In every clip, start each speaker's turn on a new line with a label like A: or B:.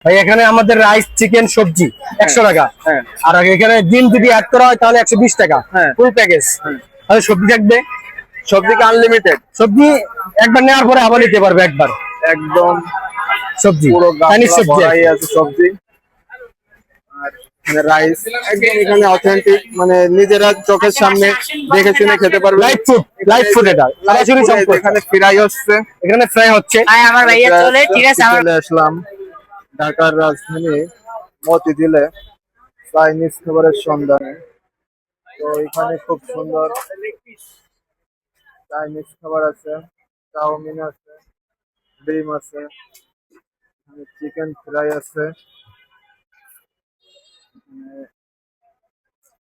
A: ভাই এখানে আমাদের রাইস চিকেন সবজি 100 টাকা।
B: হ্যাঁ
A: আর এখানে ডিম যদি অ্যাড করা হয় তাহলে 120 টাকা।
B: হ্যাঁ
A: ফুল প্যাকেজ। তাহলে সবজি থাকবে।
B: সবজি কি আনলিমিটেড?
A: সবজি একবার নেওয়ার পরে আবার নিতে পারবে একবার।
B: একদম
A: সবজি
B: পুরো
A: চাইনিজ
B: গামলা
A: সবজি আর
B: ভরাই
A: কি।
B: আছে সবজি। আর রাইস একদম এখানে অথেন্টিক, মানে নিজেরা চোখের সামনে দেখে শুনে খেতে পারবে।
A: লাইট ফুড, লাইট ফুড এটা সরাসরি সম্পর্ক।
B: এখানে ফ্রাই হচ্ছে,
A: এখানে ফ্রাই হচ্ছে।
C: ভাই আমার ভাইয়া চলে, ঠিক আছে আমার
B: চলে আসলাম ঢাকার রাজধানী মতিঝিলে চাইনিজ খাবারের সন্ধানে। তো এখানে খুব সুন্দর চাইনিজ খাবার আছে, চাউমিন আছে, ডিম আছে, চিকেন ফ্রাই আছে,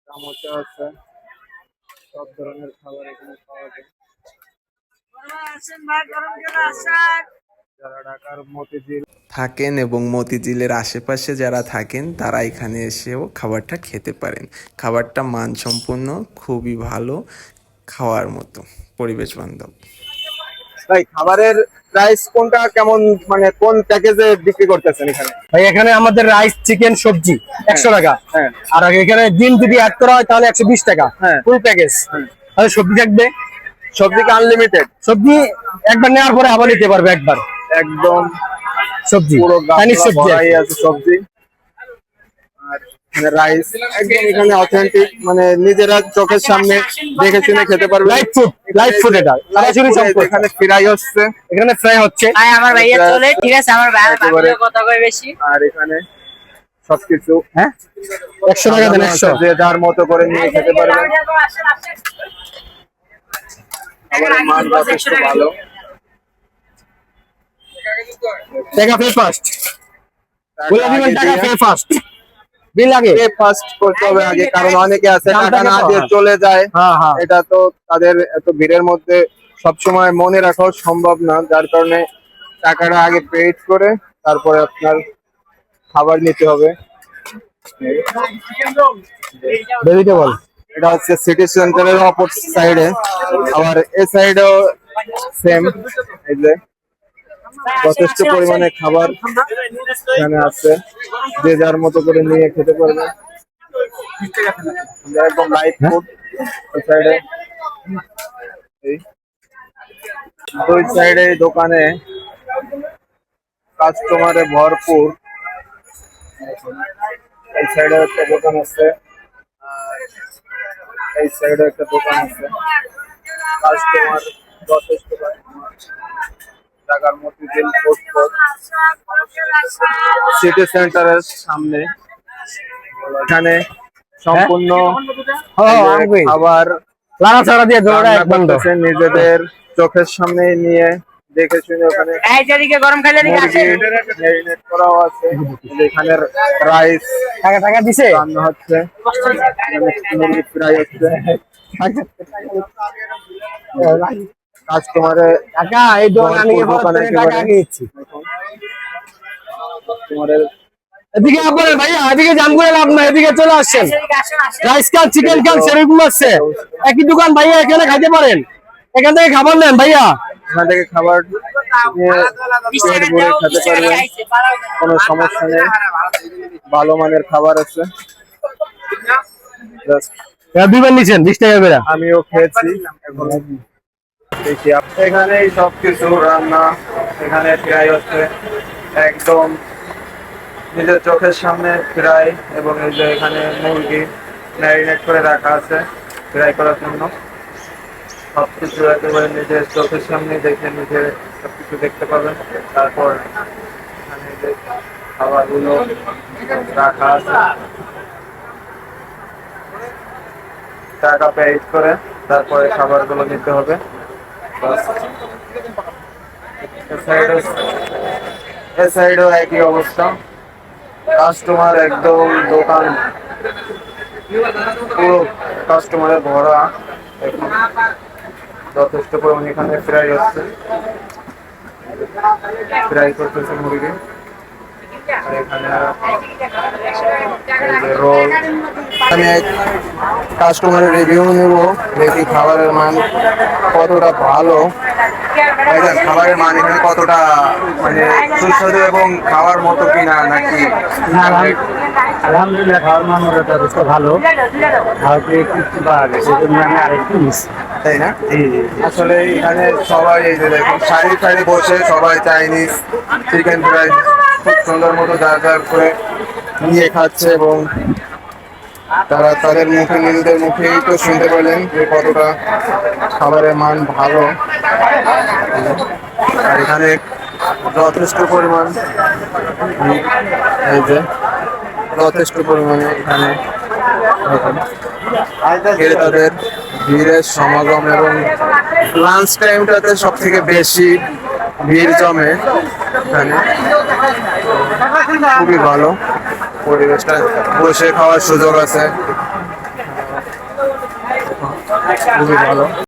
B: চামচা আছে, সব ধরনের খাবার এখানে পাওয়া যায়। যারা ঢাকার মতিঝিল
D: থাকেন এবং মতিঝিলের আশেপাশে যারা থাকেন তারা এখানে এসেও খাবারটা খেতে পারেন। খাবারটা মানসম্পন্ন, খুবই ভালো, খাওয়ার মতো, পরিবেশ বান্ধব।
B: ভাই খাবারের প্রাইস কোনটা কেমন, মানে কোন প্যাকেজে বিক্রি করতেছেন এখানে?
A: ভাই এখানে আমাদের রাইস চিকেন সবজি 100 টাকা।
B: হ্যাঁ
A: আর এখানে ডিম যদি অ্যাড করা হয় তাহলে 120 টাকা।
B: হ্যাঁ
A: ফুল প্যাকেজ। তাহলে সবজি থাকবে।
B: সবজি কি আনলিমিটেড?
A: সবজি একবার নেওয়ার পরে আবার নিতে পারবে একবার।
B: একদম
A: সবজি
B: পুরো
A: চাইনিজ
B: গামলা
A: সবজি আর
B: ভরাই
A: কি।
B: আছে সবজি। আর রাইস একদম এখানে অথেন্টিক, মানে নিজেরা চোখের সামনে দেখে শুনে খেতে পারবে।
A: লাইট ফুড, লাইট ফুড এটা সরাসরি সম্পর্ক।
B: এখানে ফ্রাই হচ্ছে,
A: এখানে ফ্রাই হচ্ছে।
C: ভাই আমার ভাইয়া চলে, ঠিক আছে আমার ভাইয়া কথা কয় বেশি।
B: আর এখানে সবকিছু
A: হ্যাঁ 100 টাকা দেন 100।
B: যে যার মতো করে নিয়ে খেতে পারবে। খাবারের মান যথেষ্ট ভালো।
A: টাকা পে ফার্স্ট। বলে দিবেন টাকা পে ফার্স্ট। বিল আগে
B: পে ফার্স্ট করতে হবে আগে, কারণ অনেকে আছে
A: দাম
B: টাকা
A: থাকে
B: না
A: তো।
B: দিয়ে চলে যায়।
A: হ্যাঁ হ্যাঁ।
B: এটা তো তাদের এত ভিড়ের মধ্যে সবসময় মনে রাখাও সম্ভব না, যার কারণে টাকাটা আগে পেড করে তারপরে আপনার খাবার নিতে হবে।
A: ভেজিটেবল।
B: এটা হচ্ছে সিটি সেন্টারের অপর সাইডে, আবার এ সাইডেও সেম। এই যে যথেষ্ট পরিমাণে খাবার এখানে আছে, যে যার মতো করে নিয়ে খেতে পারবে। একদম লাইট ফুড ওই সাইডে। এই দুই সাইডে দোকানে কাস্টমারে ভরপুর। এই সাইডে একটা দোকান আছে, আর এই সাইডে একটা দোকান আছে। কাস্টমার যথেষ্ট কাস্টমার। ঢাকার মতিঝিল ফুডকোর্ট সিটি সেন্টারের সামনে। এখানে সম্পূর্ণ খাবার
A: লাড়া ছাড়া দিয়ে জোড়া
B: রান্না
A: এক বন্ধ।
B: করতেছে নিজেদের চোখের সামনে নিয়ে দেখে শুনে। ওখানে
C: এই যেদিকে গরম খাইলে এদিকে আসেন।
B: ম্যারিনেট করাও আছে। এখানে রাইস
A: টাকা টাকা দিছে।
B: রান্না হচ্ছে, মুরগি ফ্রাই হচ্ছে। কাস্টমারে
A: টাকা এই দোকান নিয়ে
B: দোকানে
A: টাকা আগে দিচ্ছি।
B: কাস্টমারের
A: এদিকে আপনার ভাইয়া এদিকে জাম করে লাভ না, এদিকে চলে আসছেন। রাইস কাল চিকেন কাল সেরকম আছে একই দোকান ভাইয়া, এখানে খাইতে পারেন। এখান থেকে খাবার নেন ভাইয়া।
B: এখান থেকে খাবার নিয়ে পেট ভরে খেতে পারবেন, কোনো সমস্যা নেই। ভালো মানের খাবার আছে। Just
A: দুইবার নিচ্ছেন 20 টাকা করে।
B: আমিও খেয়েছি, এখন দেখি এখানে সবকিছু রান্না এখানে ফ্রাই হচ্ছে একদম নিজের চোখের সামনে ফ্রাই। এবং এই যে এখানে মুরগি ম্যারিনেট করে রাখা আছে ফ্রাই করার জন্য। সবকিছু একেবারে নিজের চোখের সামনে দেখে নিজে সবকিছু দেখতে পাবেন। তারপর এখানে যে খাবারগুলো রাখা আছে, টাকা পেড করে তারপরে খাবারগুলো নিতে হবে। এ সাইডেও একই অবস্থা, কাস্টমার একদম দোকান পুরো কাস্টমারে ভরা। এখন যথেষ্ট পরিমাণ এখানে ফ্রাই হচ্ছে, ফ্রাই করতেছে মুরগি। আর এখানে রোল আমি এক কাস্টমারের রিভিউ নেব, দেখি খাবারের মান কতটা ভালো। ভাইজান, খাবারের মান এখানে কতটা মানে সুস্বাদু এবং খাওয়ার মতো কিনা নাকি?
A: আলহামদুলিল্লাহ, খাওয়ার মান যথেষ্ট ভালো। খাওয়াতে তৃপ্তি পাওয়া গেছে, সেজন্য আমি আরেকটু মিস।
B: তাই না? আসলে এখানে সবাই এই যে দেখুন সারি সারি বসে সবাই চাইনিজ চিকেন ফ্রাই খুব সুন্দর মতো যার করে নিয়ে খাচ্ছে এবং তারা তাদের মুখে নিজেদের মুখেই তো শুনতে পেলেন যে কতটা খাবারের মান ভালো। আর এখানে যথেষ্ট পরিমাণ এই যে যথেষ্ট পরিমাণে এখানে ক্রেতাদের ভিড়ের সমাগম এবং লাঞ্চ টাইমটাতে সব থেকে বেশি ভিড় জমে এখানে। খুবই ভালো পরিবেশটা, বসে খাওয়ার সুযোগ আছে, খুবই ভালো।